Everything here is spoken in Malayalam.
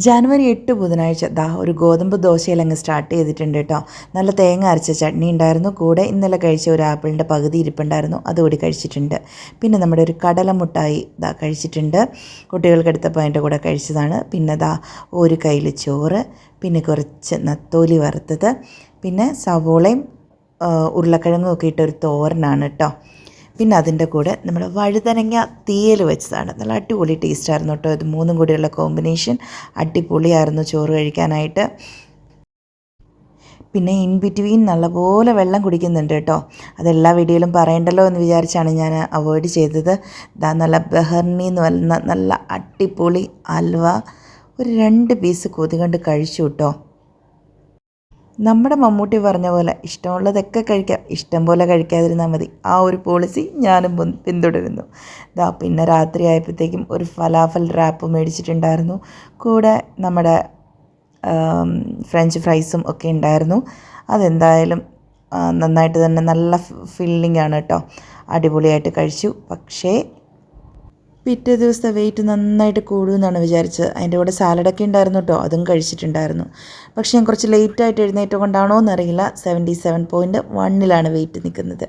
ജാനുവരി 8 ബുധനാഴ്ച ഒരു ഗോതമ്പ് ദോശയിലങ്ങ് സ്റ്റാർട്ട് ചെയ്തിട്ടുണ്ട് കേട്ടോ. നല്ല തേങ്ങ അരച്ച ചട്നി ഉണ്ടായിരുന്നു. കൂടെ ഇന്നലെ കഴിച്ച ഒരു ആപ്പിളിൻ്റെ പകുതി ഇരിപ്പുണ്ടായിരുന്നു, അതുകൂടി കഴിച്ചിട്ടുണ്ട്. പിന്നെ നമ്മുടെ ഒരു കടലമുട്ടായി കഴിച്ചിട്ടുണ്ട്. കുട്ടികൾക്ക് എടുത്തപ്പോൾ അതിൻ്റെ കൂടെ കഴിച്ചതാണ്. പിന്നെ ഒരു കയ്യിൽ ചോറ്, പിന്നെ കുറച്ച് നത്തോലി വറുത്തത്, പിന്നെ സവോളയും ഉരുളക്കിഴങ്ങും ഒക്കെ ഇട്ടൊരു തോരനാണ് കേട്ടോ. പിന്നെ അതിൻ്റെ കൂടെ നമ്മൾ വഴുതനങ്ങ തീയൽ വെച്ചതാണ്. നല്ല അടിപൊളി ടേസ്റ്റായിരുന്നു കേട്ടോ. ഇത് മൂന്നും കൂടിയുള്ള കോമ്പിനേഷൻ അടിപൊളിയായിരുന്നു ചോറ് കഴിക്കാനായിട്ട്. പിന്നെ ഇൻ ബിറ്റ്വീൻ നല്ലപോലെ വെള്ളം കുടിക്കുന്നുണ്ട് കേട്ടോ. അതെല്ലാ വീഡിയോയിലും പറയണ്ടല്ലോ എന്ന് വിചാരിച്ചാണ് ഞാൻ അവോയ്ഡ് ചെയ്തത്. നല്ല ബെഹർണി എന്ന് പറയുന്ന നല്ല അടിപൊളി അൽവ ഒരു 2 പീസ് കൊതികണ്ട് കഴിച്ചു കേട്ടോ. നമ്മുടെ മമ്മൂട്ടി പറഞ്ഞ പോലെ ഇഷ്ടമുള്ളതൊക്കെ കഴിക്കാം, ഇഷ്ടം പോലെ കഴിക്കാതിരുന്നാൽ മതി. ആ ഒരു പോളിസി ഞാനും പിന്തുടരുന്നു. പിന്നെ രാത്രി ആയപ്പോഴത്തേക്കും ഒരു ഫലാഫൽ റാപ്പ് മേടിച്ചിട്ടുണ്ടായിരുന്നു. കൂടെ നമ്മുടെ ഫ്രഞ്ച് ഫ്രൈസും ഒക്കെ ഉണ്ടായിരുന്നു. അതെന്തായാലും നന്നായിട്ട് തന്നെ നല്ല ഫില്ലിംഗ് ആണ് കേട്ടോ. അടിപൊളിയായിട്ട് കഴിച്ചു. പക്ഷേ പിറ്റേ ദിവസത്തെ വെയിറ്റ് നന്നായിട്ട് കൂടുമെന്നാണ് വിചാരിച്ചത്. അതിൻ്റെ കൂടെ സാലഡൊക്കെ ഉണ്ടായിരുന്നു കേട്ടോ, അതും കഴിച്ചിട്ടുണ്ടായിരുന്നു. പക്ഷേ ഞാൻ കുറച്ച് ലേറ്റായിട്ട് എഴുന്നേറ്റ് കൊണ്ടാണോ എന്നറിയില്ല, 77.1 വെയിറ്റ് നിൽക്കുന്നത്.